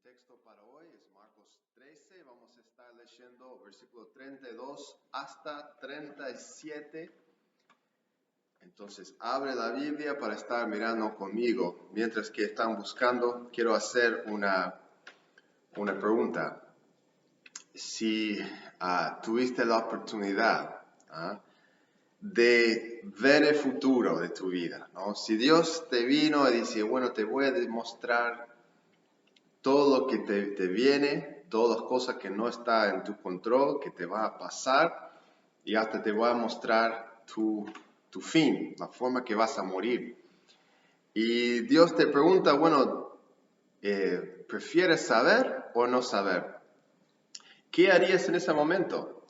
texto para hoy es Marcos 13. Vamos a estar leyendo versículo 32 hasta 37. Entonces, abre la Biblia para estar mirando conmigo. Mientras que están buscando, quiero hacer una pregunta. Si tuviste la oportunidad de ver el futuro de tu vida, ¿no? Si Dios te vino y dice, bueno, te voy a demostrar todo lo que te viene, todas las cosas que no están en tu control, que te va a pasar, y hasta te voy a mostrar tu fin, la forma que vas a morir. Y Dios te pregunta, bueno, ¿prefieres saber o no saber? ¿Qué harías en ese momento?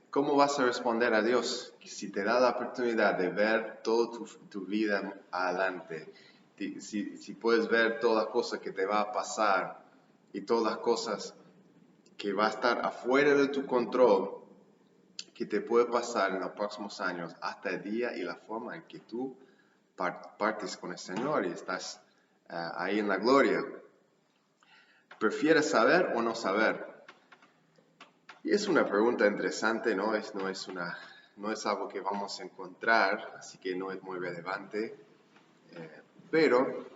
¿Cómo vas a responder a Dios si te da la oportunidad de ver toda tu vida adelante? Si puedes ver todas las cosas que te va a pasar y todas las cosas que va a estar afuera de tu control, que te puede pasar en los próximos años, hasta el día y la forma en que tú partes con el Señor y estás ahí en la gloria. ¿Prefieres saber o no saber? Y es una pregunta interesante, no es algo que vamos a encontrar, así que no es muy relevante. Pero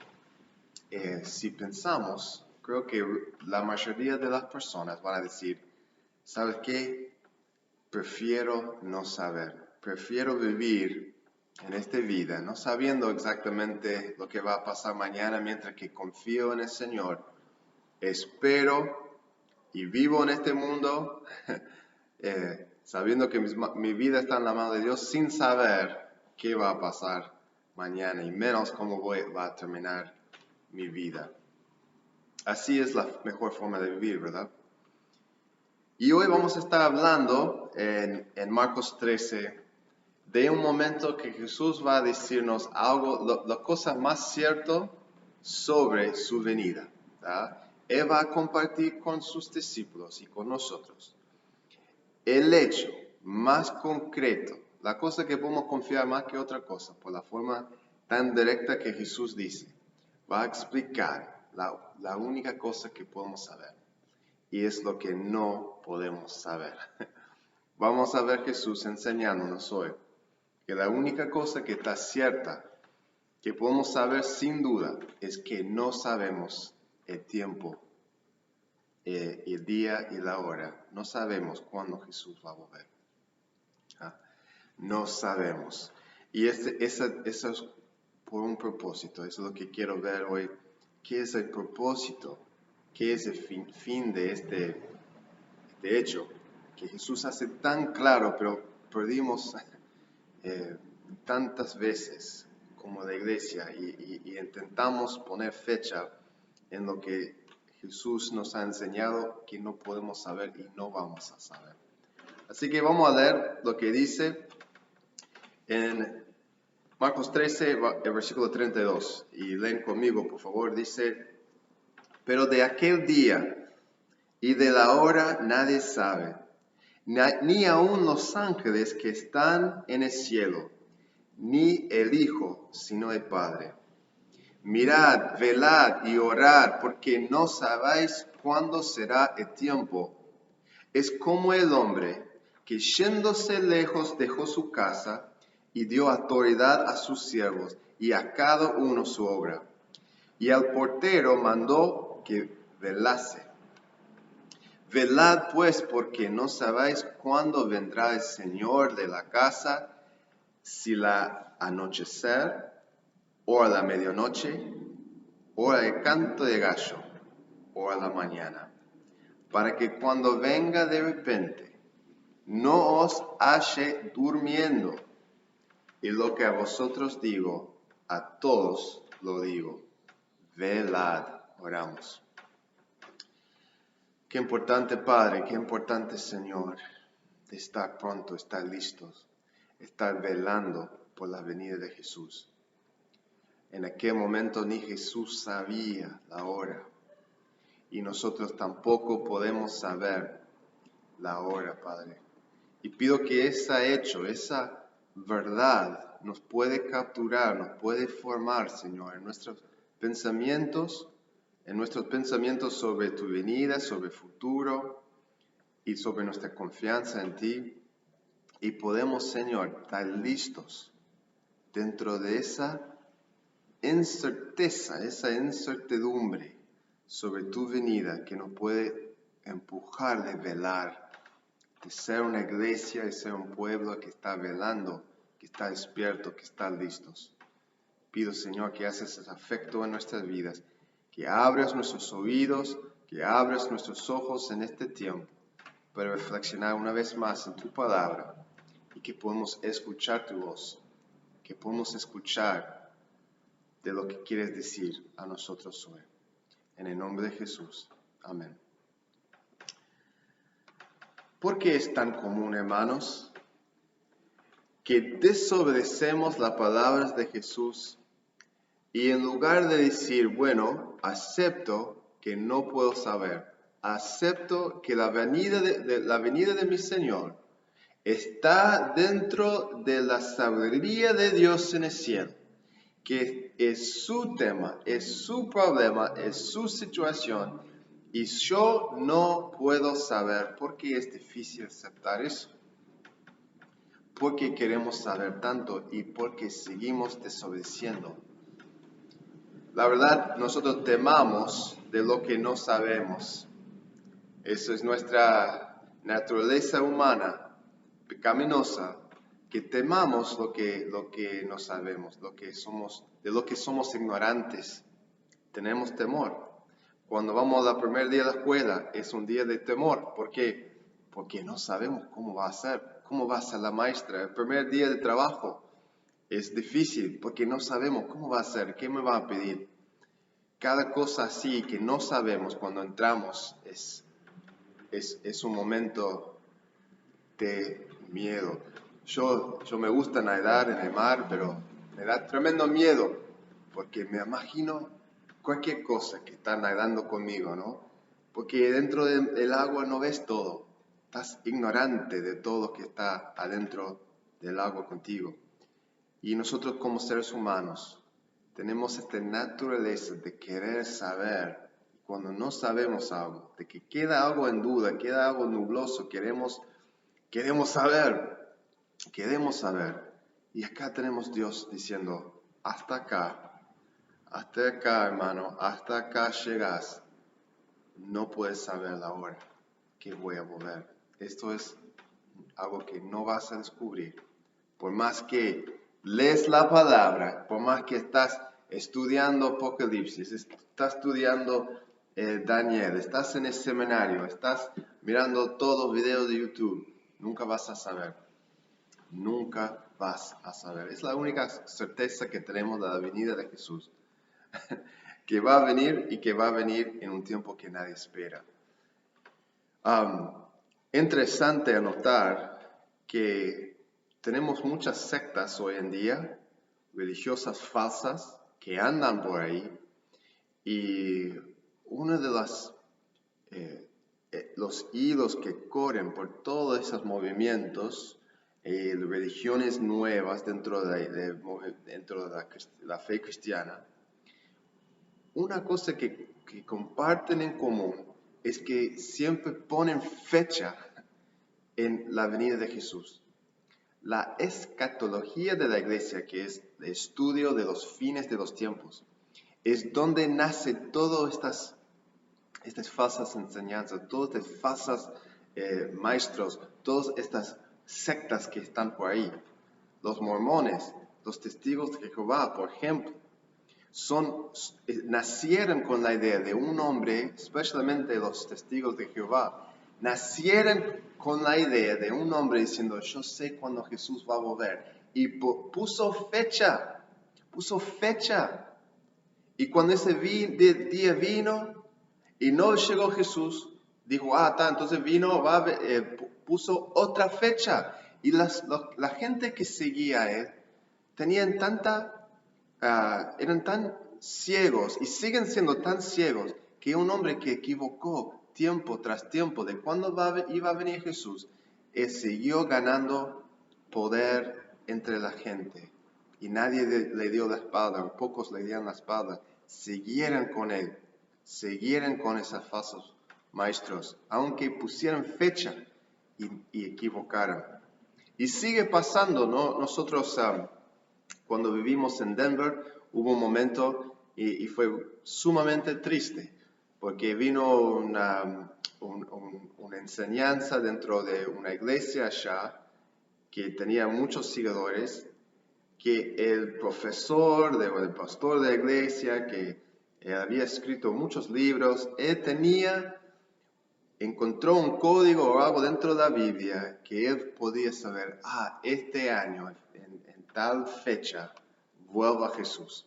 si pensamos, creo que la mayoría de las personas van a decir, ¿sabes qué? Prefiero no saber. Prefiero vivir en esta vida, no sabiendo exactamente lo que va a pasar mañana, mientras que confío en el Señor. Espero y vivo en este mundo sabiendo que mi vida está en la mano de Dios, sin saber qué va a pasar mañana y menos cómo va a terminar mi vida. Así es la mejor forma de vivir, ¿verdad? Y hoy vamos a estar hablando en Marcos 13 de un momento que Jesús va a decirnos algo, la cosa más cierta sobre su venida, ¿verdad? Él va a compartir con sus discípulos y con nosotros el hecho más concreto, la cosa que podemos confiar más que otra cosa, por la forma tan directa que Jesús dice, va a explicar la única cosa que podemos saber. Y es lo que no podemos saber. Vamos a ver Jesús enseñándonos hoy que la única cosa que está cierta, que podemos saber sin duda, es que no sabemos el tiempo, el día y la hora. No sabemos cuándo Jesús va a volver. No sabemos. Y eso es por un propósito. Eso es lo que quiero ver hoy. ¿Qué es el propósito? ¿Qué es el fin de este hecho? Que Jesús hace tan claro, pero perdimos tantas veces como la iglesia y intentamos poner fecha en lo que Jesús nos ha enseñado que no podemos saber y no vamos a saber. Así que vamos a leer lo que dice en Marcos 13, el versículo 32. Y leen conmigo, por favor. Dice, pero de aquel día y de la hora nadie sabe, ni aun los ángeles que están en el cielo, ni el Hijo, sino el Padre. Mirad, velad y orad, porque no sabéis cuándo será el tiempo. Es como el hombre que yéndose lejos dejó su casa y dio autoridad a sus siervos y a cada uno su obra. Y al portero mandó que velase. Velad pues, porque no sabéis cuándo vendrá el Señor de la casa, si la anochecer, o a la medianoche, o al canto de gallo, o a la mañana, para que cuando venga de repente no os halle durmiendo. Y lo que a vosotros digo, a todos lo digo, velad. Oramos. Qué importante, Padre, qué importante, Señor, de estar pronto, estar listos, estar velando por la venida de Jesús. En aquel momento ni Jesús sabía la hora y nosotros tampoco podemos saber la hora, Padre. Y pido que ese hecho, esa verdad nos puede capturar, nos puede formar, Señor, en nuestros pensamientos en nuestros pensamientos sobre tu venida, sobre el futuro y sobre nuestra confianza en ti. Y podemos, Señor, estar listos dentro de esa incerteza, esa incertidumbre sobre tu venida que nos puede empujar de velar, de ser una iglesia, de ser un pueblo que está velando, que está despierto, que está listos. Pido, Señor, que haces ese afecto en nuestras vidas, que abras nuestros oídos, que abras nuestros ojos en este tiempo para reflexionar una vez más en tu palabra y que podamos escuchar tu voz, que podamos escuchar de lo que quieres decir a nosotros hoy. En el nombre de Jesús. Amén. ¿Por qué es tan común, hermanos, que desobedecemos las palabras de Jesús y en lugar de decir, bueno, acepto que no puedo saber, acepto que la venida de mi Señor está dentro de la sabiduría de Dios en el cielo, que es su tema, es su problema, es su situación, y yo no puedo saber por qué es difícil aceptar eso? ¿Por qué queremos saber tanto y por qué seguimos desobedeciendo? La verdad, nosotros temamos de lo que no sabemos. Eso es nuestra naturaleza humana, pecaminosa, que temamos lo que no sabemos, de lo que somos ignorantes. Tenemos temor. Cuando vamos al primer día de la escuela, es un día de temor. ¿Por qué? Porque no sabemos cómo va a ser, cómo va a ser la maestra. El primer día de trabajo es difícil porque no sabemos cómo va a ser, qué me va a pedir. Cada cosa así que no sabemos cuando entramos es un momento de miedo. Yo me gusta nadar en el mar, pero me da tremendo miedo porque me imagino cualquier cosa que está nadando conmigo, ¿no? Porque dentro del agua no ves todo. Estás ignorante de todo lo que está adentro del agua contigo. Y nosotros como seres humanos tenemos esta naturaleza de querer saber. Cuando no sabemos algo, de que queda algo en duda, queda algo nubloso, queremos saber. Y acá tenemos Dios diciendo, hasta acá, hermano, hasta acá llegas. No puedes saber la hora que voy a volver. Esto es algo que no vas a descubrir. Por más que lees la palabra, por más que estás estudiando Apocalipsis, estás estudiando Daniel, estás en el seminario, estás mirando todos los videos de YouTube, nunca vas a saber. Nunca vas a saber. Es la única certeza que tenemos de la venida de Jesús. Que va a venir y que va a venir en un tiempo que nadie espera. Interesante anotar que tenemos muchas sectas hoy en día, religiosas falsas, que andan por ahí, y uno de los hilos que corren por todos esos movimientos, religiones nuevas dentro de la fe cristiana, una cosa que comparten en común es que siempre ponen fecha en la venida de Jesús. La escatología de la iglesia, que es el estudio de los fines de los tiempos, es donde nace todas estas falsas enseñanzas, todos estos falsos maestros, todas estas sectas que están por ahí. Los mormones, los testigos de Jehová, por ejemplo, nacieron con la idea de un hombre, especialmente los testigos de Jehová, nacieron con la idea de un hombre diciendo, yo sé cuándo Jesús va a volver. Y puso fecha. Y cuando ese día vino y no llegó Jesús, dijo, entonces vino, puso otra fecha. Y la gente que seguía a él eran tan ciegos y siguen siendo tan ciegos que un hombre que equivocó tiempo tras tiempo de cuándo iba a venir Jesús, siguió ganando poder entre la gente. Y nadie le dio la espalda, o pocos le dieron la espalda, siguieron con él, siguieran con esos falsos maestros, aunque pusieran fecha y equivocaran. Y sigue pasando, ¿no? Nosotros cuando vivimos en Denver hubo un momento y fue sumamente triste, porque vino una enseñanza dentro de una iglesia allá que tenía muchos seguidores, que el profesor, el pastor de la iglesia, que había escrito muchos libros, encontró un código o algo dentro de la Biblia que él podía saber, este año, en tal fecha, vuelva a Jesús.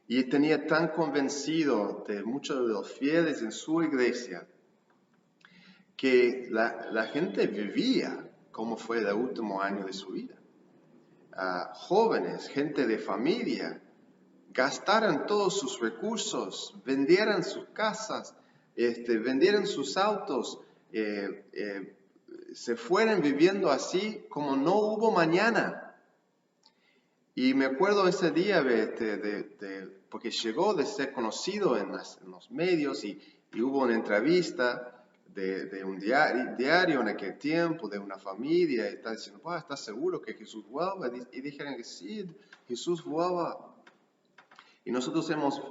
Y tenía tan convencido de muchos de los fieles en su iglesia que la gente vivía como fue el último año de su vida. Jóvenes, gente de familia, gastaran todos sus recursos, vendieran sus casas, vendieran sus autos, se fueran viviendo así como no hubo mañana. Y me acuerdo ese día porque llegó de ser conocido en los medios y hubo una entrevista de un diario en aquel tiempo, de una familia, y está diciendo, ¿estás seguro que Jesús vuelva? Y dijeron que sí, Jesús vuelva. Y nosotros hemos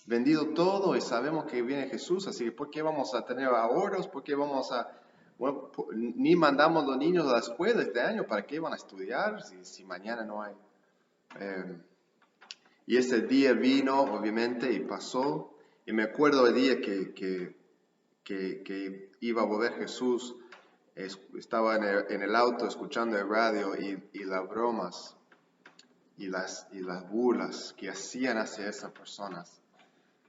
vendido todo y sabemos que viene Jesús, así que ¿por qué vamos a tener ahorros? ¿Por qué vamos a... Bueno, ni mandamos a los niños a la escuela este año, ¿para qué van a estudiar si mañana no hay? Y ese día vino, obviamente, y pasó. Y me acuerdo el día que iba a volver Jesús, estaba en el auto escuchando el radio y las bromas y las burlas que hacían hacia esas personas.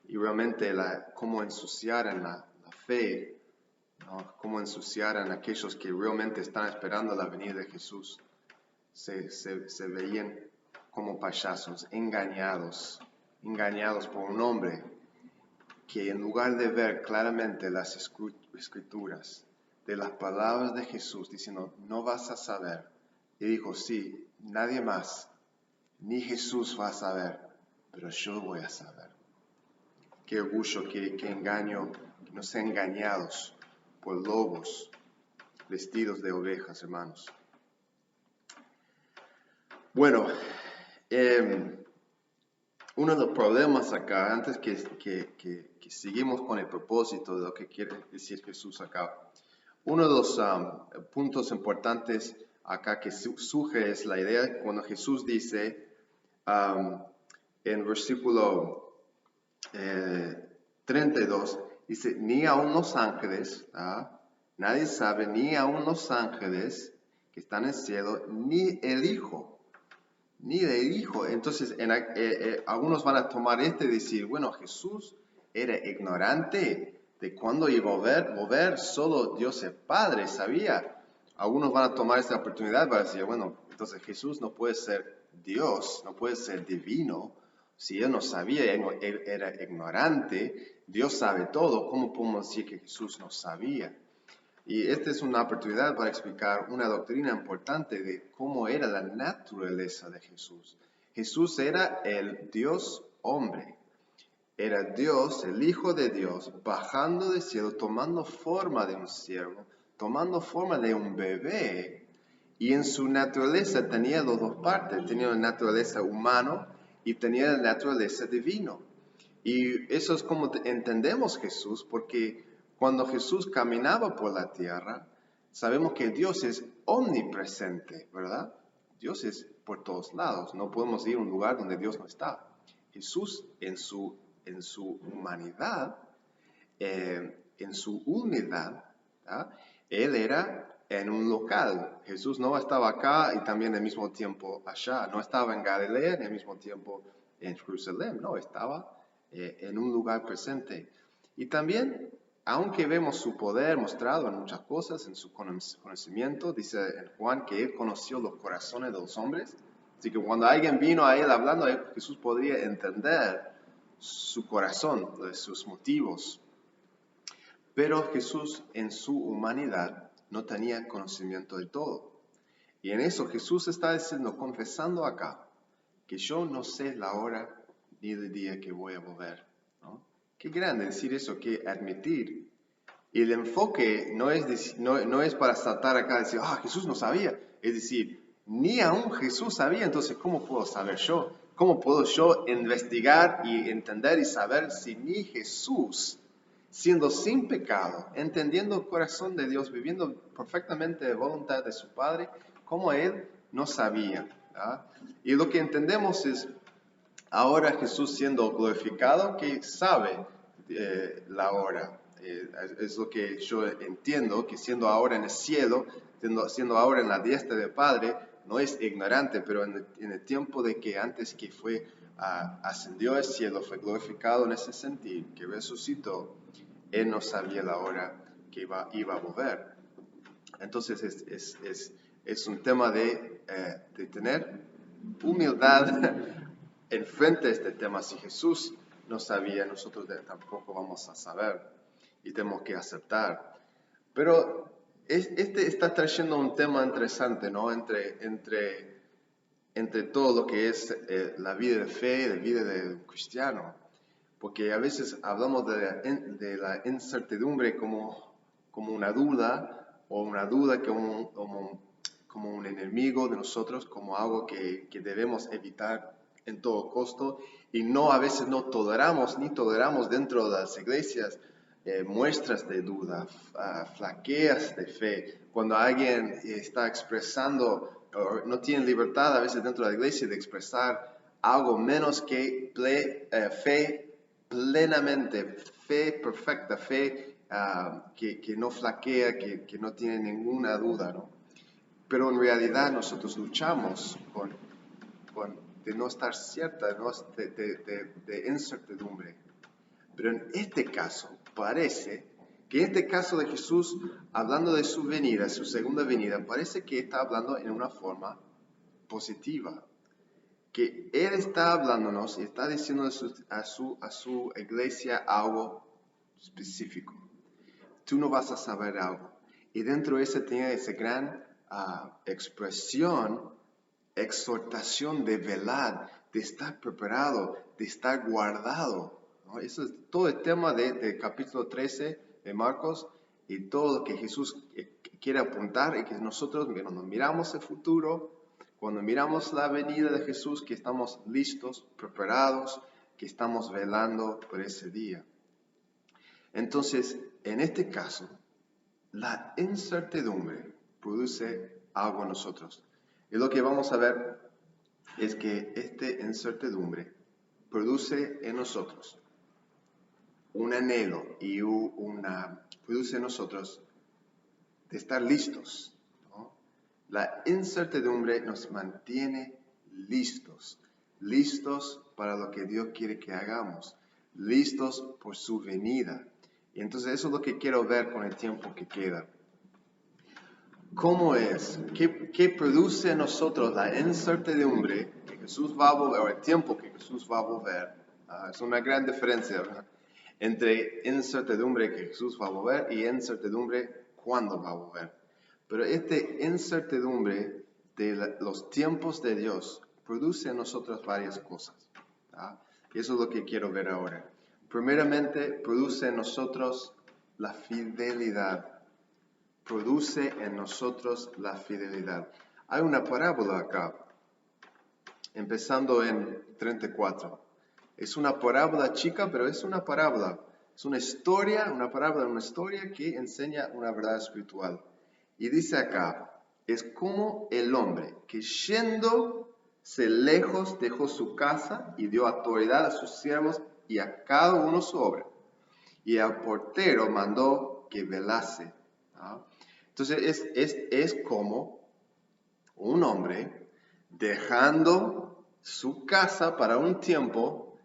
Y realmente cómo ensuciaran la fe, ¿no? Cómo ensuciaran a aquellos que realmente están esperando la venida de Jesús. Se veían como payasos, engañados por un hombre que en lugar de ver claramente las escrituras de las palabras de Jesús diciendo, no vas a saber, y dijo, sí, nadie más, ni Jesús va a saber, pero yo voy a saber. Qué orgullo, qué engaño, que no sean engañados por lobos vestidos de ovejas, hermanos. Bueno, uno de los problemas acá, antes que seguimos con el propósito de lo que quiere decir Jesús acá, uno de los puntos importantes acá que surge es la idea cuando Jesús dice en versículo 32, dice, ni aun los ángeles, nadie sabe, ni aun los ángeles que están en el cielo, ni el Hijo. Ni del Hijo. Entonces, algunos van a tomar y decir, bueno, Jesús era ignorante de cuándo iba a volver, solo Dios el Padre sabía. Algunos van a tomar esta oportunidad para decir, bueno, entonces Jesús no puede ser Dios, no puede ser divino. Si Él no sabía, Él era ignorante, Dios sabe todo, ¿cómo podemos decir que Jesús no sabía? Y esta es una oportunidad para explicar una doctrina importante de cómo era la naturaleza de Jesús. Jesús era el Dios hombre. Era Dios, el Hijo de Dios, bajando del cielo, tomando forma de un siervo, tomando forma de un bebé. Y en su naturaleza tenía las dos partes. Tenía la naturaleza humana y tenía la naturaleza divina. Y eso es como entendemos Jesús, porque cuando Jesús caminaba por la tierra, sabemos que Dios es omnipresente, ¿verdad? Dios es por todos lados. No podemos ir a un lugar donde Dios no está. Jesús en su humanidad, en su humildad, Él era en un local. Jesús no estaba acá y también al mismo tiempo allá. No estaba en Galilea y al mismo tiempo en Jerusalén. No, estaba en un lugar presente. Y también, aunque vemos su poder mostrado en muchas cosas, en su conocimiento, dice en Juan que Él conoció los corazones de los hombres. Así que cuando alguien vino a Él hablando, Jesús podría entender su corazón, sus motivos. Pero Jesús en su humanidad no tenía conocimiento de todo. Y en eso Jesús está diciendo, confesando acá, que yo no sé la hora ni el día que voy a volver, ¿no? Qué grande decir eso, que admitir. Y el enfoque no es para saltar acá y decir, Jesús no sabía. Es decir, ni aún Jesús sabía, entonces, ¿cómo puedo saber yo? ¿Cómo puedo yo investigar y entender y saber si ni Jesús, siendo sin pecado, entendiendo el corazón de Dios, viviendo perfectamente de voluntad de su Padre, cómo Él no sabía? ¿Ah? Y lo que entendemos es, ahora Jesús siendo glorificado, que sabe la hora. Es lo que yo entiendo, que siendo ahora en el cielo, siendo ahora en la diestra del Padre, no es ignorante, pero en el tiempo de que antes que ascendió al cielo, fue glorificado en ese sentido, que resucitó, Él no sabía la hora que iba a volver. Entonces es un tema de tener humildad enfrente a este tema. Si Jesús no sabía, nosotros tampoco vamos a saber y tenemos que aceptar. Pero este está trayendo un tema interesante, ¿no? Entre todo lo que es la vida de fe, la vida de cristiano. Porque a veces hablamos de la incertidumbre como una duda, o una duda como un enemigo de nosotros, como algo que debemos evitar en todo costo, y a veces no toleramos dentro de las iglesias muestras de duda, flaqueas de fe. Cuando alguien está expresando, o no tiene libertad a veces dentro de la iglesia de expresar algo menos que fe plenamente, fe perfecta, fe que no flaquea, que no tiene ninguna duda, ¿no? Pero en realidad nosotros luchamos de no estar cierta, de incertidumbre. Pero en este caso, parece que en este caso de Jesús, hablando de su venida, su segunda venida, parece que está hablando en una forma positiva. Que Él está hablándonos y está diciendo a su iglesia algo específico. Tú no vas a saber algo. Y dentro de eso tiene esa gran expresión, exhortación de velar, de estar preparado, de estar guardado, ¿no? Eso es todo el tema del capítulo 13 de Marcos y todo lo que Jesús quiere apuntar, y que nosotros cuando miramos el futuro, cuando miramos la venida de Jesús, que estamos listos, preparados, que estamos velando por ese día. Entonces, en este caso, la incertidumbre produce algo en nosotros. Y lo que vamos a ver es que esta incertidumbre produce en nosotros un anhelo y produce en nosotros de estar listos, ¿no? La incertidumbre nos mantiene listos para lo que Dios quiere que hagamos, listos por su venida. Y entonces eso es lo que quiero ver con el tiempo que queda. ¿Cómo es? ¿Qué produce en nosotros la incertidumbre que Jesús va a volver, o el tiempo que Jesús va a volver? Es una gran diferencia, ¿verdad?, entre incertidumbre que Jesús va a volver y incertidumbre cuándo va a volver. Pero esta incertidumbre de los tiempos de Dios produce en nosotros varias cosas. Y eso es lo que quiero ver ahora. Primeramente, produce en nosotros la fidelidad. Produce en nosotros la fidelidad. Hay una parábola acá, empezando en 34. Es una parábola chica, pero es una parábola. Es una historia, una historia que enseña una verdad espiritual. Y dice acá, es como el hombre que yéndose lejos dejó su casa y dio autoridad a sus siervos y a cada uno su obra. Y al portero mandó que velase. Entonces es como un hombre dejando su casa para un tiempo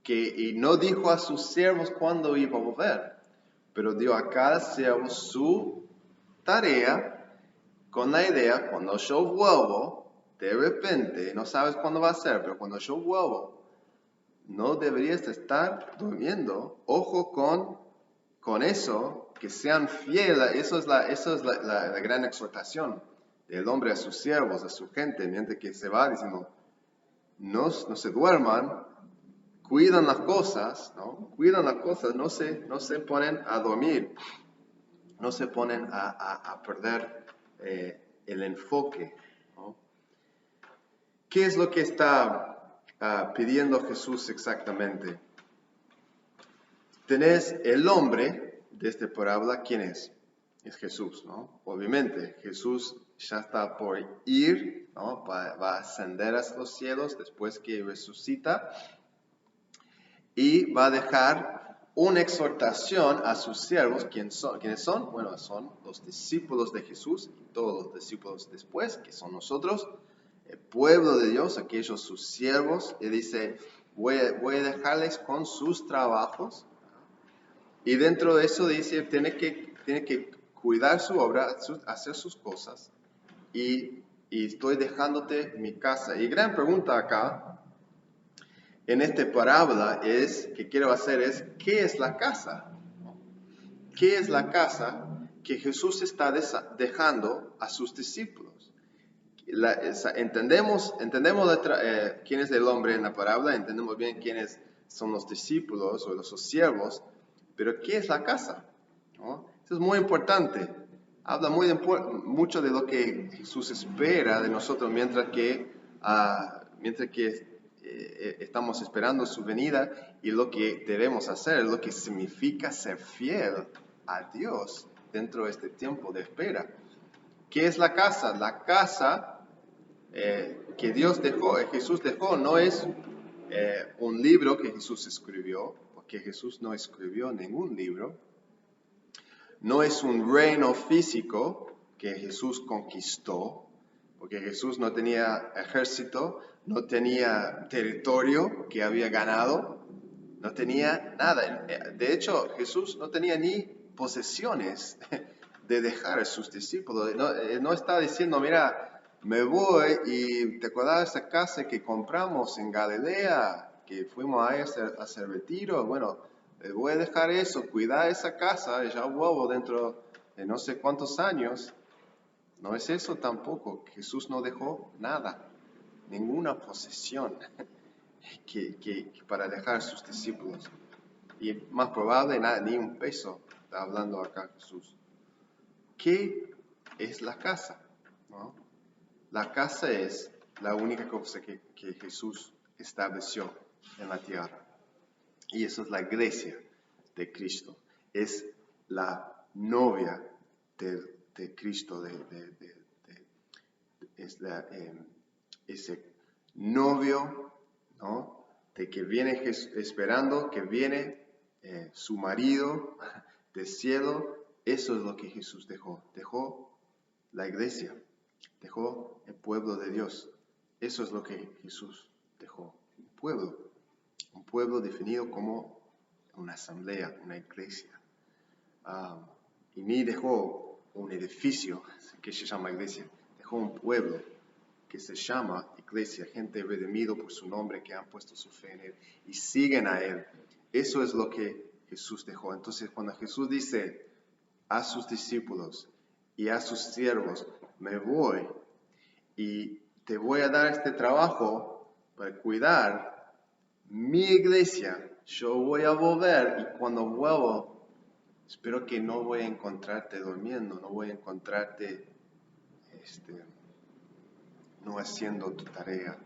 y no dijo a sus siervos cuándo iba a volver, pero dio a cada siervo su tarea con la idea, cuando yo vuelvo, de repente, no sabes cuándo va a ser, pero cuando yo vuelvo, no deberías estar durmiendo. Ojo con eso, que sean fieles. Eso es la gran exhortación del hombre a sus siervos, a su gente, mientras que se va diciendo, no se duerman, cuidan las cosas, ¿no? Cuidan las cosas, no se ponen a dormir, no se ponen a perder el enfoque, ¿no? ¿Qué es lo que está pidiendo Jesús exactamente? Tenés el hombre de esta parábola, ¿quién es? Es Jesús, ¿no? Obviamente, Jesús ya está por ir, ¿no? Va a ascender a los cielos después que resucita y va a dejar una exhortación a sus siervos. ¿Quiénes son? Bueno, son los discípulos de Jesús y todos los discípulos después, que son nosotros, el pueblo de Dios, aquellos sus siervos. Y dice, voy a dejarles con sus trabajos. Y dentro de eso dice, tiene que cuidar su obra, hacer sus cosas. Y estoy dejándote mi casa. Y gran pregunta acá, en esta parábola, que quiero hacer es, ¿qué es la casa? ¿Qué es la casa que Jesús está dejando a sus discípulos? Entendemos quién es el hombre en la parábola, entendemos bien quiénes son los discípulos o los siervos, pero ¿qué es la casa? ¿No? Eso es muy importante. Habla mucho de lo que Jesús espera de nosotros mientras que estamos esperando su venida, y lo que debemos hacer, lo que significa ser fiel a Dios dentro de este tiempo de espera. ¿Qué es la casa? La casa que Jesús dejó, no es un libro que Jesús escribió, porque Jesús no escribió ningún libro. No es un reino físico que Jesús conquistó, porque Jesús no tenía ejército, no tenía territorio que había ganado, no tenía nada. De hecho, Jesús no tenía ni posesiones de dejar a sus discípulos. No está diciendo, mira, me voy y te acuerdas de esa casa que compramos en Galilea, que fuimos a hacer retiro. Bueno, voy a dejar eso, cuidar esa casa, ya vuelvo dentro de no sé cuántos años. No es eso tampoco. Jesús no dejó nada, ninguna posesión para dejar a sus discípulos. Y más probable, ni un peso está hablando acá Jesús. ¿Qué es la casa? ¿No? La casa es la única cosa que Jesús estableció en la tierra. Y eso es la iglesia de Cristo. Es la novia de Cristo. Es ese novio, ¿no? De que viene esperando que viene su marido del cielo. Eso es lo que Jesús dejó. Dejó la iglesia. Dejó el pueblo de Dios. Eso es lo que Jesús dejó. Un pueblo definido como una asamblea, una iglesia. Y ni dejó un edificio que se llama iglesia. Dejó un pueblo que se llama iglesia, gente redimido por su nombre, que han puesto su fe en Él y siguen a Él. Eso es lo que Jesús dejó. Entonces, cuando Jesús dice a sus discípulos y a sus siervos, me voy y te voy a dar este trabajo para cuidar mi iglesia, yo voy a volver, y cuando vuelvo, espero que no voy a encontrarte durmiendo, no voy a encontrarte no haciendo tu tarea.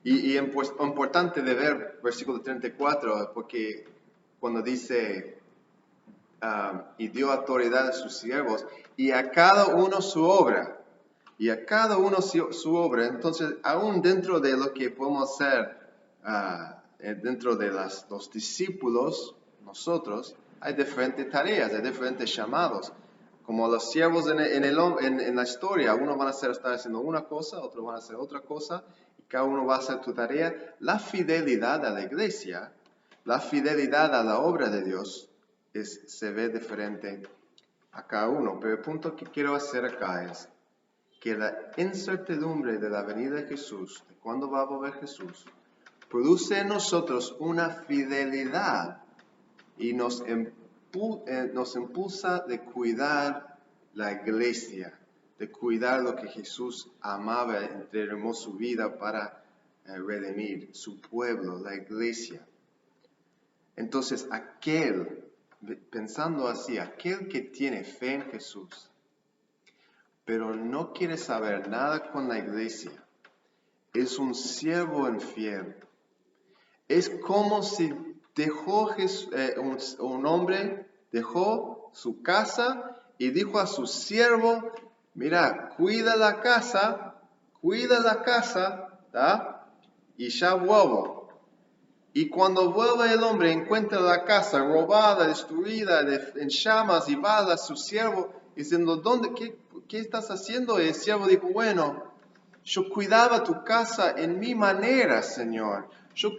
Y importante de ver versículo 34, porque cuando dice, y dio autoridad a sus siervos, y a cada uno su obra, entonces aún dentro de lo que podemos hacer, dentro de los discípulos, nosotros, hay diferentes tareas, hay diferentes llamados. Como los siervos en la historia, unos van a estar haciendo una cosa, otros van a hacer otra cosa, y cada uno va a hacer tu tarea. La fidelidad a la iglesia, la fidelidad a la obra de Dios, se ve diferente a cada uno. Pero el punto que quiero hacer acá es que la incertidumbre de la venida de Jesús, de cuándo va a volver Jesús, produce en nosotros una fidelidad y nos impulsa de cuidar la iglesia, de cuidar lo que Jesús amaba, entregó su vida para redimir, su pueblo, la iglesia. Entonces, pensando así, aquel que tiene fe en Jesús, pero no quiere saber nada con la iglesia, es un siervo infiel. Es como si un hombre dejó su casa y dijo a su siervo, mira, cuida la casa, ¿tá? Y ya vuelvo. Y cuando vuelve el hombre encuentra la casa robada, destruida, en llamas, y va a su siervo diciendo, ¿qué estás haciendo? Y el siervo dijo, bueno, yo cuidaba tu casa en mi manera, Señor. Yo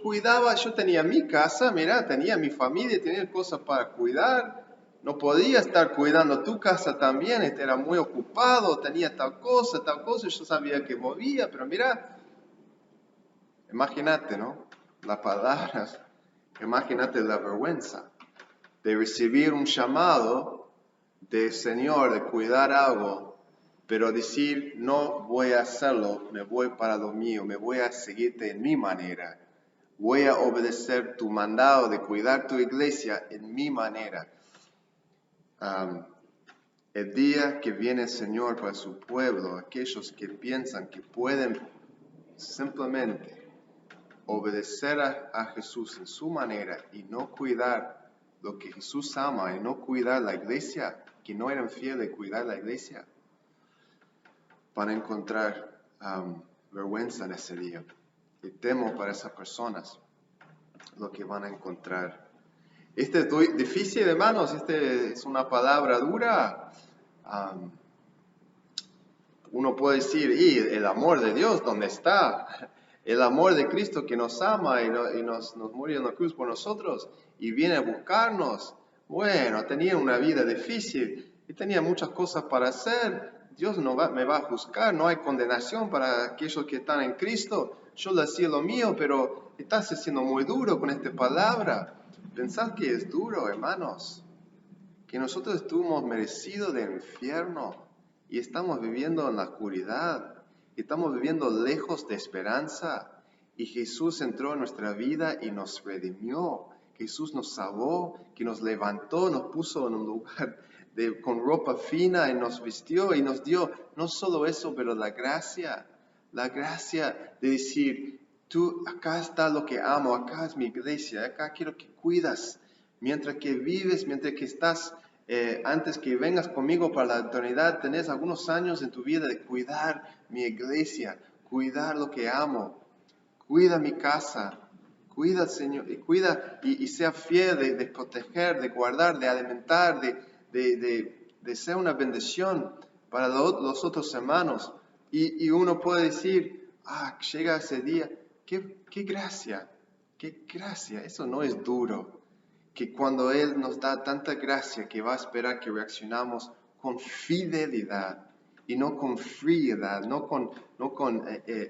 tenía mi casa, mira, tenía mi familia, tenía cosas para cuidar. No podía estar cuidando tu casa también, era muy ocupado, tenía tal cosa, yo sabía que movía, pero mira, imagínate, ¿no? Las palabras, imagínate la vergüenza de recibir un llamado del Señor, de cuidar algo, pero decir, no voy a hacerlo, me voy para lo mío, me voy a seguirte en mi manera. Voy a obedecer tu mandado de cuidar tu iglesia en mi manera. El día que viene el Señor para su pueblo, aquellos que piensan que pueden simplemente obedecer a Jesús en su manera y no cuidar lo que Jesús ama y no cuidar la iglesia, que no eran fieles de cuidar la iglesia, van a encontrar vergüenza en ese día. Y temo para esas personas lo que van a encontrar. Este es difícil, hermanos, es una palabra dura. Uno puede decir, ¿y el amor de Dios dónde está? El amor de Cristo que nos ama y nos murió en la cruz por nosotros y viene a buscarnos. Bueno, tenía una vida difícil y tenía muchas cosas para hacer. Dios no me va a juzgar, no hay condenación para aquellos que están en Cristo. Yo le hacía lo mío, pero estás siendo muy duro con esta palabra. Pensad que es duro, hermanos, que nosotros estuvimos merecidos del infierno y estamos viviendo en la oscuridad, estamos viviendo lejos de esperanza. Y Jesús entró en nuestra vida y nos redimió. Jesús nos salvó, que nos levantó, nos puso en un lugar con ropa fina y nos vistió y nos dio no solo eso, pero la gracia de decir, tú, acá está lo que amo, acá es mi iglesia, acá quiero que cuidas, mientras que vives, mientras que estás, antes que vengas conmigo para la eternidad, tenés algunos años en tu vida de cuidar mi iglesia, cuidar lo que amo, cuida mi casa, cuida, Señor, y cuida y sea fiel de proteger, de guardar, de alimentar, de ser una bendición para los otros hermanos. Y uno puede decir, llega ese día, qué gracia, eso no es duro. Que cuando Él nos da tanta gracia que va a esperar que reaccionamos con fidelidad y no con frialdad, no con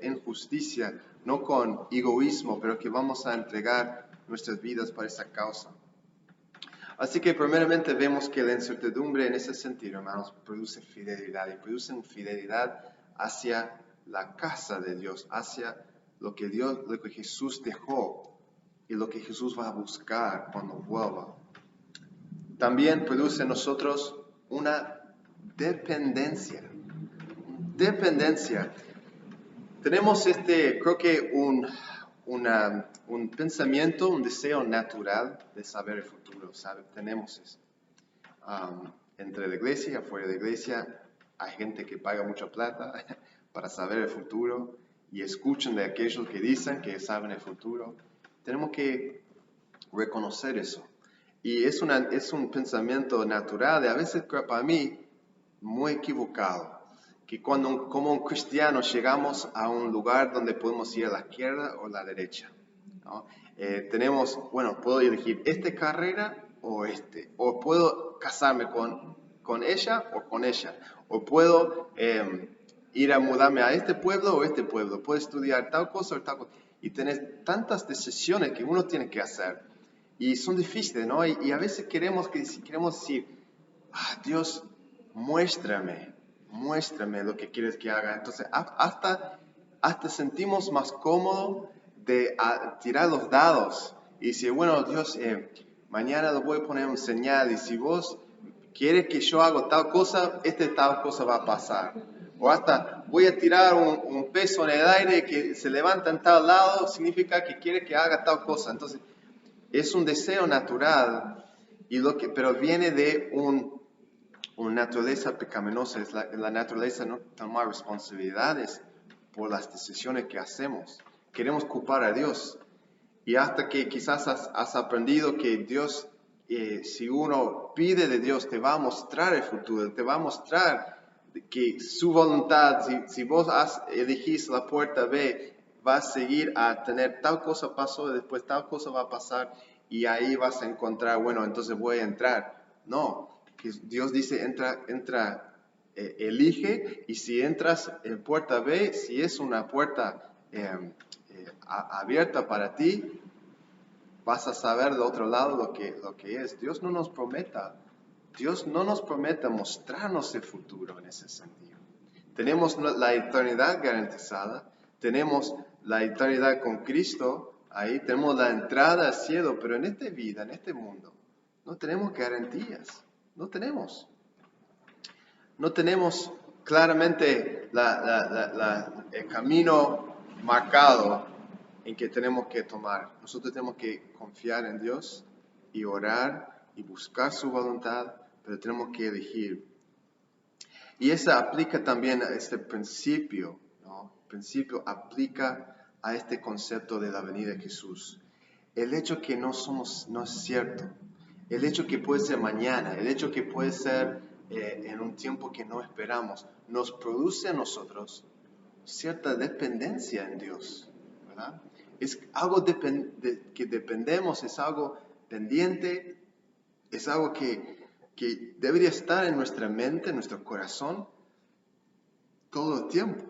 injusticia, no con egoísmo, pero que vamos a entregar nuestras vidas para esa causa. Así que primeramente vemos que la incertidumbre en ese sentido, hermanos, produce fidelidad y produce fidelidad hacia la casa de Dios, hacia lo que Jesús dejó y lo que Jesús va a buscar cuando vuelva. También produce en nosotros una dependencia. Tenemos creo que un pensamiento, un deseo natural de saber el futuro, tenemos eso. Entre la iglesia y afuera de la iglesia hay gente que paga mucha plata para saber el futuro y escuchan de aquellos que dicen que saben el futuro. Tenemos que reconocer eso. Y es un pensamiento natural y a veces para mí muy equivocado. Que como un cristiano llegamos a un lugar donde podemos ir a la izquierda o a la derecha, ¿no? Puedo elegir esta carrera o o puedo casarme con ella o con ella, o puedo ir a mudarme a este pueblo o este pueblo, puedo estudiar tal cosa o tal cosa, y tenés tantas decisiones que uno tiene que hacer, y son difíciles, ¿no? Y a veces queremos decir, Dios, muéstrame lo que quieres que haga. Entonces, hasta hasta sentimos más cómodo de tirar los dados y decir, bueno, Dios, mañana lo voy a poner un señal y si vos quieres que yo haga tal cosa, tal cosa va a pasar. O hasta voy a tirar un peso en el aire que se levanta en tal lado, significa que quiere que haga tal cosa. Entonces, es un deseo natural, pero viene de una naturaleza pecaminosa. Es la naturaleza no tomar responsabilidades por las decisiones que hacemos. Queremos culpar a Dios. Y hasta que quizás has aprendido que Dios, si uno pide de Dios, te va a mostrar el futuro, te va a mostrar que su voluntad, si vos elegís la puerta B, vas a seguir a tener tal cosa pasó, después tal cosa va a pasar, y ahí vas a encontrar, bueno, entonces voy a entrar. No, que Dios dice, entra, elige, y si entras en puerta B, si es una puerta abierta para ti, vas a saber del otro lado lo que es. Dios no nos promete mostrarnos el futuro en ese sentido. Tenemos la eternidad garantizada, tenemos la eternidad con Cristo, ahí tenemos la entrada al cielo, pero en esta vida, en este mundo, no tenemos garantías, no tenemos claramente el camino marcado en que tenemos que tomar. Nosotros tenemos que confiar en Dios y orar y buscar su voluntad, pero tenemos que elegir. Y eso aplica también a este principio, ¿no? El principio aplica a este concepto de la venida de Jesús. El hecho que no es cierto, el hecho que puede ser mañana, el hecho que puede ser en un tiempo que no esperamos, nos produce a nosotros cierta dependencia en Dios, ¿verdad? Es algo que dependemos, es algo pendiente, es algo que debería estar en nuestra mente, en nuestro corazón, todo el tiempo.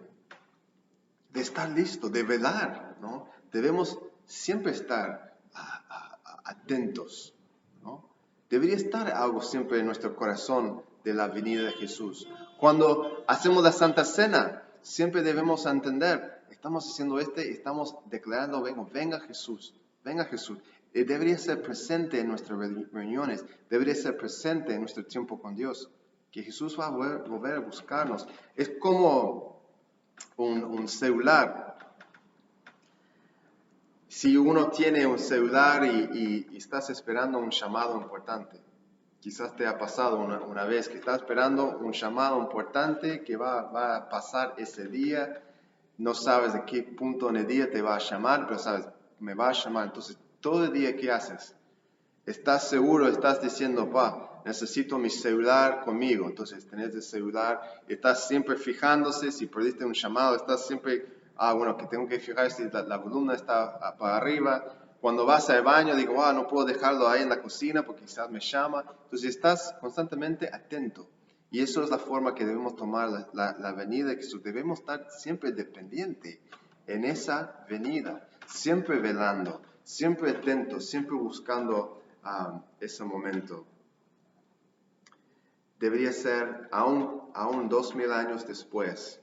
De estar listo, de velar, ¿no? Debemos siempre estar atentos, ¿no? Debería estar algo siempre en nuestro corazón de la venida de Jesús. Cuando hacemos la Santa Cena, siempre debemos entender, estamos haciendo estamos declarando, venga Jesús, venga Jesús. Debería ser presente en nuestras reuniones, debería ser presente en nuestro tiempo con Dios, que Jesús va a volver a buscarnos. Es como un celular. Si uno tiene un celular y estás esperando un llamado importante, quizás te ha pasado una vez que estás esperando un llamado importante que va a pasar ese día, no sabes de qué punto en el día te va a llamar, pero sabes, me va a llamar. Entonces, todo el día, ¿qué haces? Estás seguro, estás diciendo, necesito mi celular conmigo. Entonces, tenés el celular, estás siempre fijándose, si perdiste un llamado, estás siempre, bueno, que tengo que fijar si la columna está para arriba. Cuando vas al baño, digo, no puedo dejarlo ahí en la cocina porque quizás me llama. Entonces, estás constantemente atento. Y eso es la forma que debemos tomar la venida de Jesús. Debemos estar siempre dependiente en esa venida, siempre velando, siempre atentos, siempre buscando ese momento. Debería ser aún 2000 años después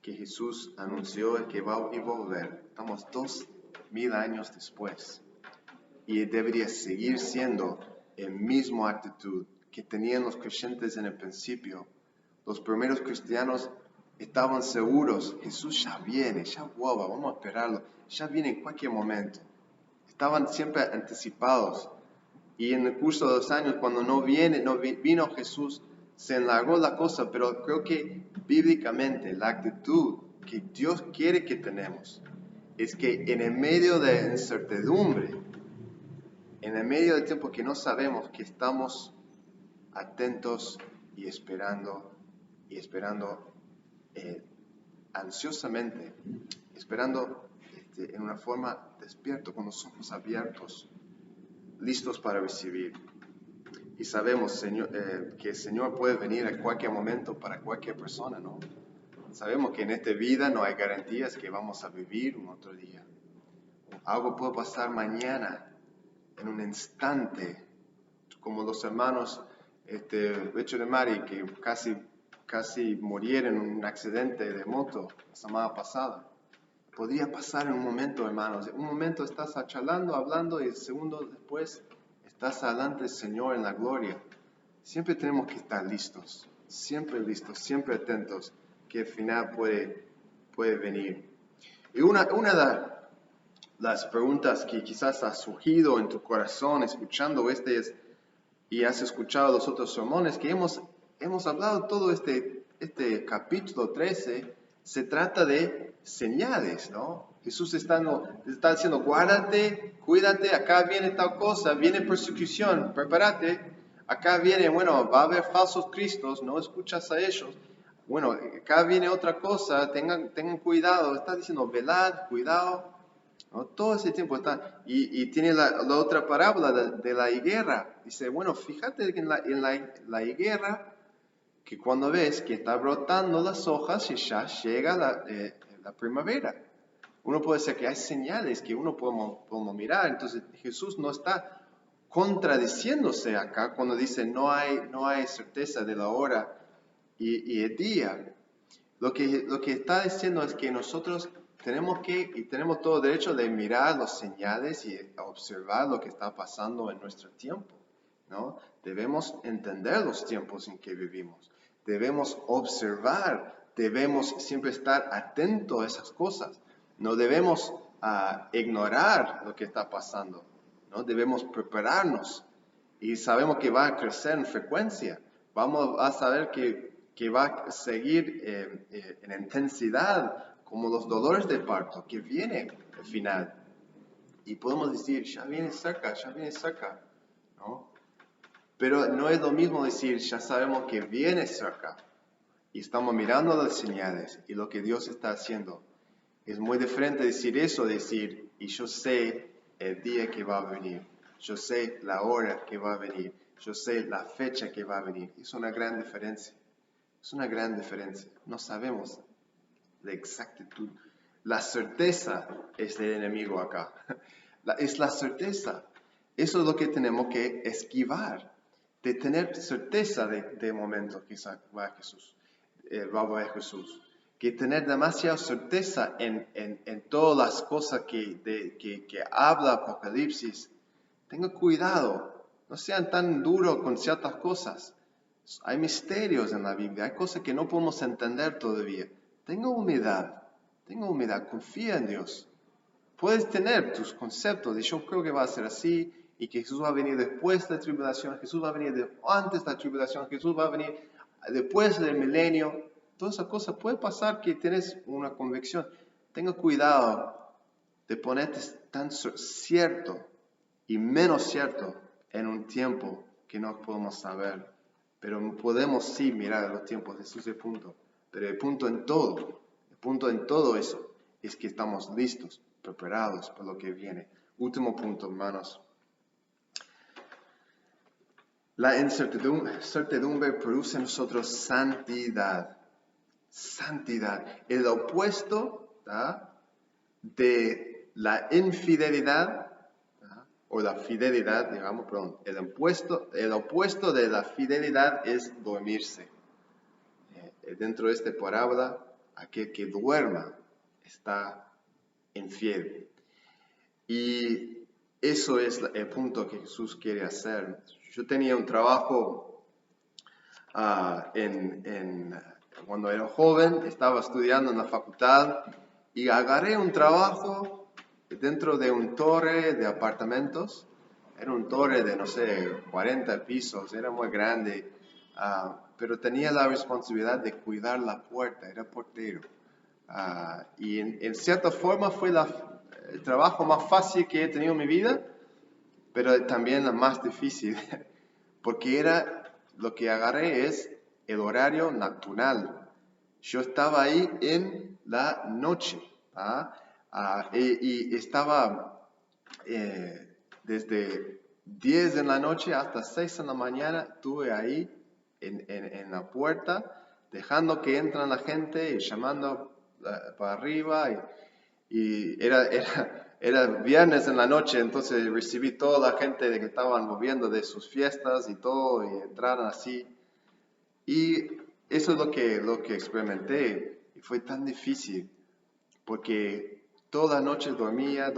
que Jesús anunció que iba a volver. Estamos 2000 años después. Y debería seguir siendo la misma actitud que tenían los creyentes en el principio. Los primeros cristianos estaban seguros, Jesús ya viene, vamos a esperarlo, ya viene en cualquier momento. Estaban siempre anticipados. Y en el curso de los años, cuando no vino Jesús, se enlargó la cosa, pero creo que bíblicamente la actitud que Dios quiere que tenemos es que en el medio de incertidumbre, en el medio del tiempo que no sabemos, que estamos atentos y esperando ansiosamente, esperando en una forma despierto, con los ojos abiertos, listos para recibir. Y sabemos, que el Señor puede venir a cualquier momento para cualquier persona, ¿no? Sabemos que en esta vida no hay garantías que vamos a vivir un otro día. Algo puede pasar mañana, en un instante, como los hermanos Richard y Mary, que casi casi morir en un accidente de moto la semana pasada. Podría pasar en un momento, hermanos. En un momento estás charlando, hablando, y el segundo después estás delante del Señor en la gloria. Siempre tenemos que estar listos, siempre atentos, que el final puede venir. Y una de las preguntas que quizás ha surgido en tu corazón escuchando y has escuchado los otros sermones, que hemos hablado todo este capítulo 13, se trata de señales, ¿no? Jesús está diciendo, guárdate, cuídate, acá viene tal cosa, viene persecución, prepárate, acá viene, bueno, va a haber falsos cristos, no escuchas a ellos, bueno, acá viene otra cosa, tengan cuidado, está diciendo, velad, cuidado, ¿no? Todo ese tiempo está, y tiene la otra parábola de la higuera, dice, bueno, fíjate que en la higuera, que cuando ves que está brotando las hojas y ya llega la primavera. Uno puede ser que hay señales que uno podemos mirar. Entonces Jesús no está contradiciéndose acá cuando dice no hay certeza de la hora y el día. Lo que está diciendo es que nosotros tenemos todo derecho de mirar las señales y observar lo que está pasando en nuestro tiempo, ¿no? Debemos entender los tiempos en que vivimos. Debemos observar, debemos siempre estar atentos a esas cosas. No debemos ignorar lo que está pasando, ¿no? Debemos prepararnos y sabemos que va a crecer en frecuencia. Vamos a saber que va a seguir en intensidad como los dolores de parto, que viene al final. Y podemos decir, ya viene cerca, ¿no? Pero no es lo mismo decir, ya sabemos que viene cerca y estamos mirando las señales y lo que Dios está haciendo. Es muy diferente decir eso, decir, y yo sé el día que va a venir, yo sé la hora que va a venir, yo sé la fecha que va a venir. Es una gran diferencia. No sabemos la exactitud. La certeza es el enemigo acá. Es la certeza. Eso es lo que tenemos que esquivar. De tener certeza de momento que va a ver Jesús. Que tener demasiada certeza en todas las cosas que habla Apocalipsis. Tenga cuidado. No sean tan duros con ciertas cosas. Hay misterios en la Biblia. Hay cosas que no podemos entender todavía. Tenga humildad, confía en Dios. Puedes tener tus conceptos de yo creo que va a ser así y que Jesús va a venir después de la tribulación, Jesús va a venir antes de la tribulación, Jesús va a venir después del milenio. Todas esas cosas puede pasar que tienes una convicción. Tenga cuidado de ponerte tan cierto y menos cierto en un tiempo que no podemos saber. Pero podemos sí mirar los tiempos, ese es el punto. Pero el punto en todo eso es que estamos listos, preparados para lo que viene. Último punto, hermanos. La incertidumbre produce en nosotros santidad. Santidad. El opuesto, ¿tá?, de la infidelidad, ¿tá?, o la fidelidad, digamos, perdón. El opuesto de la fidelidad es dormirse. Dentro de esta parábola, aquel que duerma está infiel. Y eso es el punto que Jesús quiere hacer. Yo tenía un trabajo cuando era joven, estaba estudiando en la facultad y agarré un trabajo dentro de un torre de apartamentos. Era un torre de, no sé, 40 pisos, era muy grande, pero tenía la responsabilidad de cuidar la puerta, era portero. Y en cierta forma fue el trabajo más fácil que he tenido en mi vida, pero también la más difícil, porque lo que agarré es el horario nocturnal. Yo estaba ahí en la noche, y estaba desde 10 de la noche hasta 6 de la mañana, estuve ahí en la puerta, dejando que entran la gente y llamando para arriba, y era viernes en la noche, entonces recibí toda la gente que estaban volviendo de sus fiestas y todo, y entraron así. Y eso es lo que experimenté y fue tan difícil porque toda noche dormía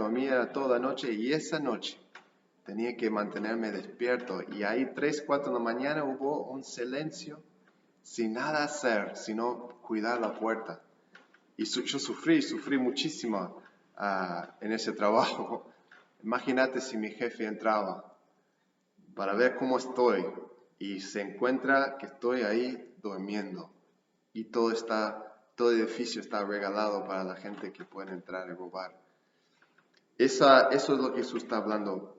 toda noche y esa noche tenía que mantenerme despierto y ahí 3, 4 de la mañana hubo un silencio sin nada hacer, sino cuidar la puerta. Y yo sufrí muchísimo en ese trabajo. Imagínate si mi jefe entraba para ver cómo estoy y se encuentra que estoy ahí durmiendo y todo el edificio está regalado para la gente que puede entrar y robar. Eso es lo que Jesús está hablando.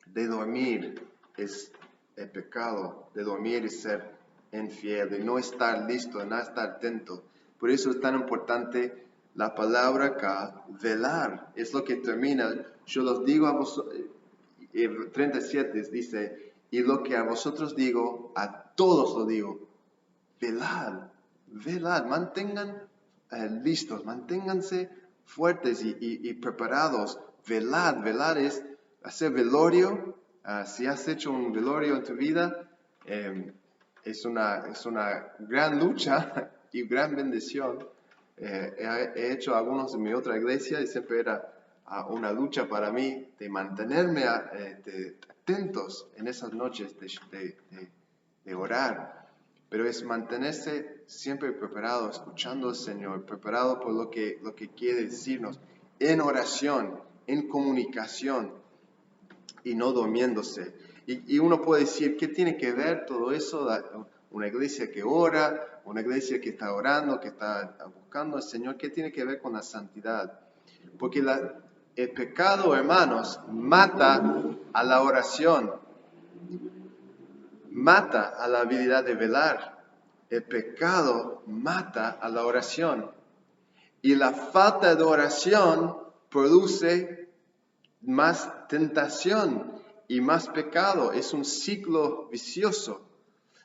De dormir es el pecado, de dormir es ser infiel, de no estar listo, de no estar atento. Por eso es tan importante la palabra acá, velar. Es lo que termina. Yo los digo a vosotros, 37 dice, y lo que a vosotros digo, a todos lo digo, velad, velad, mantengan listos, manténganse fuertes y preparados. Velad es hacer velorio. Si has hecho un velorio en tu vida, es una gran lucha y gran bendición. He hecho algunos en mi otra iglesia y siempre era una lucha para mí de mantenerme atentos en esas noches de orar. Pero es mantenerse siempre preparado, escuchando al Señor, preparado por lo que quiere decirnos, en oración, en comunicación y no durmiéndose. Y uno puede decir, ¿qué tiene que ver todo eso? Una iglesia que ora, una iglesia que está orando, que está buscando al Señor, ¿qué tiene que ver con la santidad? Porque el pecado, hermanos, mata a la oración, mata a la habilidad de velar. El pecado mata a la oración. Y la falta de oración produce más tentación y más pecado. Es un ciclo vicioso.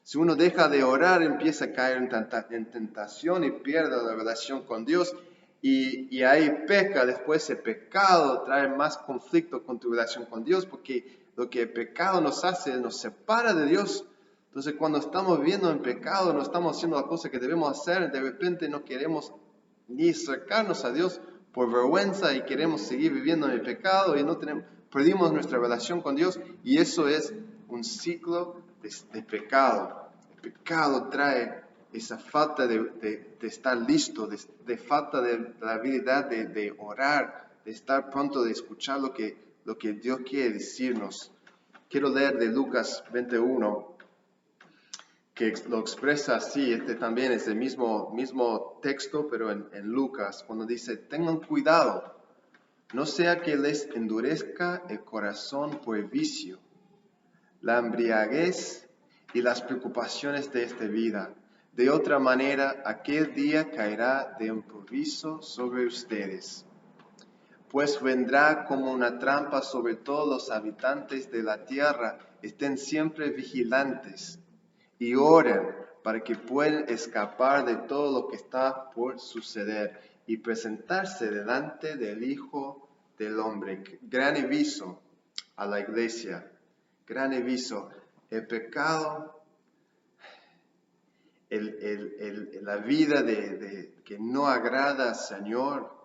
Si uno deja de orar, empieza a caer en tentación y pierde la relación con Dios. Y ahí peca. Después el pecado trae más conflicto con tu relación con Dios, porque lo que el pecado nos hace, nos separa de Dios. Entonces, cuando estamos viviendo en pecado, no estamos haciendo la cosa que debemos hacer, de repente no queremos ni acercarnos a Dios por vergüenza y queremos seguir viviendo en el pecado y perdimos nuestra relación con Dios, y eso es un ciclo de pecado. El pecado trae esa falta de estar listo, de falta de la habilidad de orar, de estar pronto, de escuchar lo que Dios quiere decirnos. Quiero leer de Lucas 21, que lo expresa así. Este también es el mismo texto, pero en Lucas, cuando dice, tengan cuidado, no sea que les endurezca el corazón por el vicio, la embriaguez y las preocupaciones de esta vida. De otra manera, aquel día caerá de improviso sobre ustedes, pues vendrá como una trampa sobre todos los habitantes de la tierra. Estén siempre vigilantes y oren para que puedan escapar de todo lo que está por suceder y presentarse delante del Hijo del Hombre. Gran aviso a la iglesia, gran aviso. El pecado, la vida que no agrada al Señor,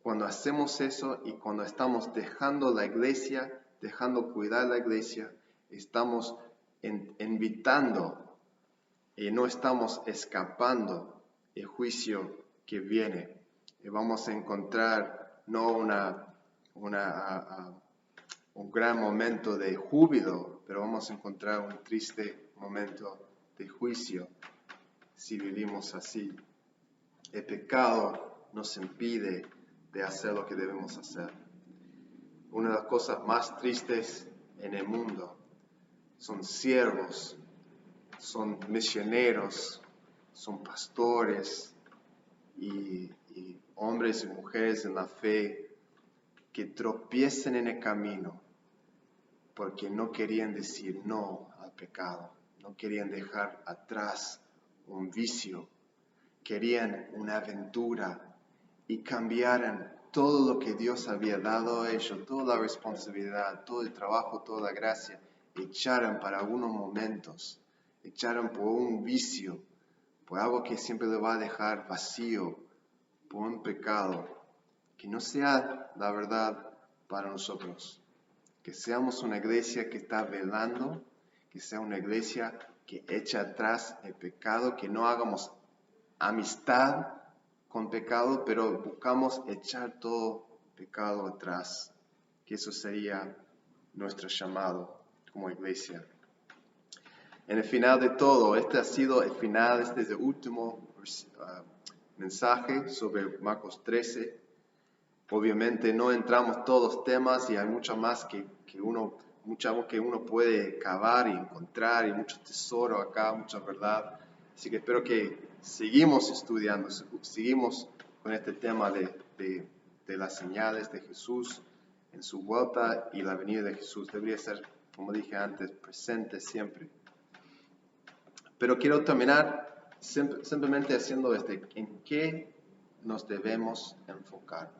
cuando hacemos eso y cuando estamos dejando la iglesia, dejando cuidar la iglesia, estamos invitando y no estamos escapando el juicio que viene. Y vamos a encontrar no un gran momento de júbilo, pero vamos a encontrar un triste momento de juicio si vivimos así. El pecado nos impide de hacer lo que debemos hacer. Una de las cosas más tristes en el mundo son siervos, son misioneros, son pastores y hombres y mujeres en la fe que tropiezan en el camino porque no querían decir no al pecado, no querían dejar atrás un vicio, querían una aventura y cambiaran todo lo que Dios había dado a ellos, toda la responsabilidad, todo el trabajo, toda la gracia, echaran para algunos momentos, echaran por un vicio por algo que siempre le va a dejar vacío, por un pecado, que no sea la verdad para nosotros. Que seamos una iglesia que está velando, que sea una iglesia que echa atrás el pecado, que no hagamos amistad con pecado, pero buscamos echar todo pecado atrás. Que eso sería nuestro llamado como iglesia. En el final de todo, este ha sido el final, este es el último mensaje sobre Marcos 13. Obviamente no entramos todos los temas y hay mucho más que uno puede cavar y encontrar y mucho tesoro acá, mucha verdad. Así que espero que seguimos estudiando, seguimos con este tema de las señales de Jesús en su vuelta y la venida de Jesús. Debería ser, como dije antes, presente siempre. Pero quiero terminar simplemente haciendo en qué nos debemos enfocar.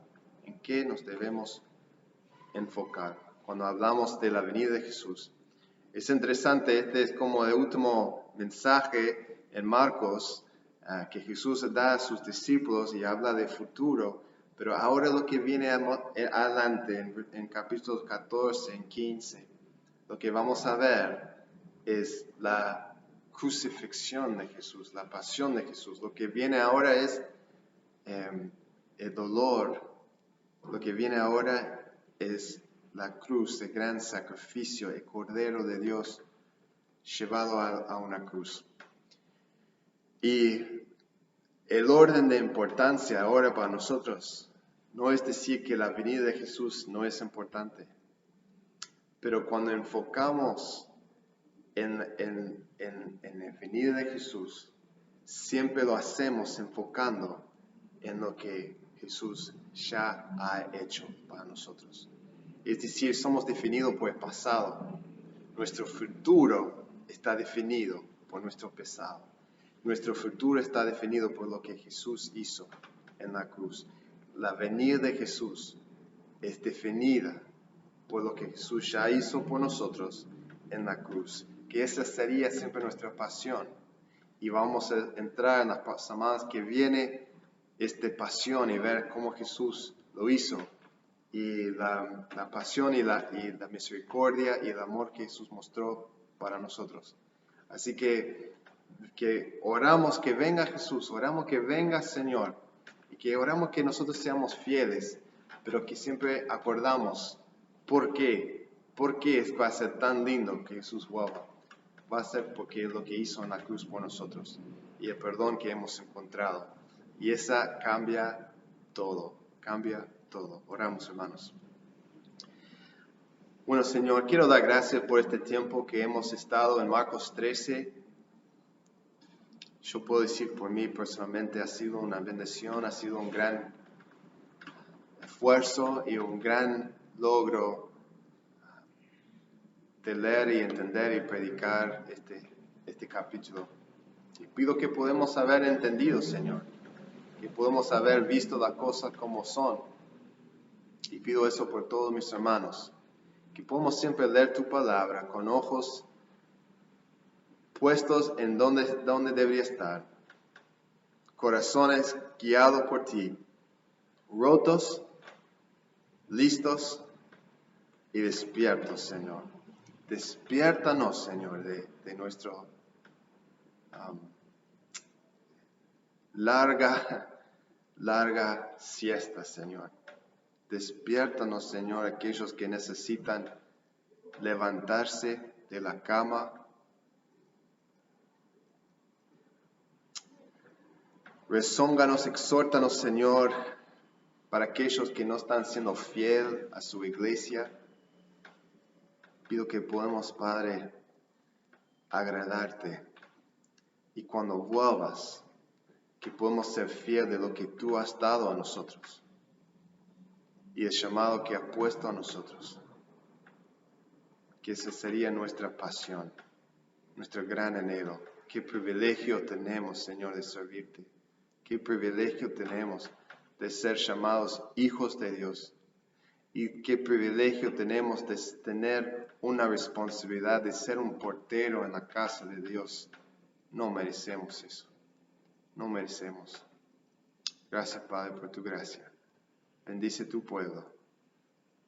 ¿En qué nos debemos enfocar cuando hablamos de la venida de Jesús? Es interesante, este es como el último mensaje en Marcos que Jesús da a sus discípulos y habla de futuro, pero ahora lo que viene adelante en capítulos 14 y 15, lo que vamos a ver es la crucifixión de Jesús, la pasión de Jesús. Lo que viene ahora es el dolor. Lo que viene ahora es la cruz, el gran sacrificio, el Cordero de Dios llevado a una cruz. Y el orden de importancia ahora para nosotros no es decir que la venida de Jesús no es importante, pero cuando enfocamos en la venida de Jesús, siempre lo hacemos enfocando en lo que Jesús ya ha hecho para nosotros. Es decir, somos definidos por el pasado. Nuestro futuro está definido por nuestro pasado. Nuestro futuro está definido por lo que Jesús hizo en la cruz. La venida de Jesús es definida por lo que Jesús ya hizo por nosotros en la cruz. Que esa sería siempre nuestra pasión. Y vamos a entrar en las semanas que viene esta pasión y ver cómo Jesús lo hizo. Y la pasión y la misericordia y el amor que Jesús mostró para nosotros. Así que oramos que venga Jesús, oramos que venga Señor, y que oramos que nosotros seamos fieles, pero que siempre acordamos por qué va a ser tan lindo que Jesús vuelva. Va a ser porque es lo que hizo en la cruz por nosotros y el perdón que hemos encontrado. Y esa cambia todo, cambia todo. Oramos, hermanos. Bueno, Señor, quiero dar gracias por este tiempo que hemos estado en Marcos 13. Yo puedo decir por mí personalmente ha sido una bendición, ha sido un gran esfuerzo y un gran logro de leer y entender y predicar este capítulo. Y pido que podamos haber entendido, Señor, que podamos haber visto las cosas como son. Y pido eso por todos mis hermanos, que podamos siempre leer tu palabra con ojos puestos en donde debería estar, corazones guiados por ti, rotos, listos y despiertos, Señor. Despiértanos, Señor, de nuestro larga siesta, Señor. Despiértanos, Señor, aquellos que necesitan levantarse de la cama. Rezónganos, exhórtanos, Señor, para aquellos que no están siendo fiel a su iglesia. Pido que podamos, Padre, agradarte. Y cuando vuelvas, que podamos ser fiel de lo que tú has dado a nosotros. Y el llamado que has puesto a nosotros. Que esa sería nuestra pasión, nuestro gran anhelo. Qué privilegio tenemos, Señor, de servirte. Qué privilegio tenemos de ser llamados hijos de Dios. Y qué privilegio tenemos de tener una responsabilidad de ser un portero en la casa de Dios. No merecemos eso. no merecemos. Gracias, Padre, por tu gracia. Bendice tu pueblo.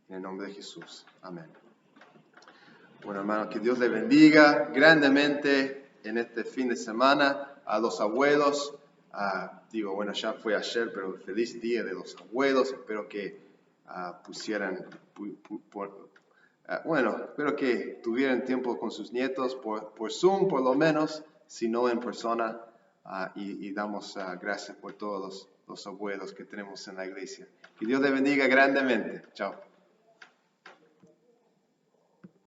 En el nombre de Jesús. Amén. Bueno, hermano, que Dios le bendiga grandemente en este fin de semana a los abuelos. Bueno, ya fue ayer, pero feliz día de los abuelos. Espero que espero que tuvieran tiempo con sus nietos por Zoom, por lo menos, si no en persona. Y damos gracias por todos los abuelos que tenemos en la iglesia. Que Dios le bendiga grandemente. Chao.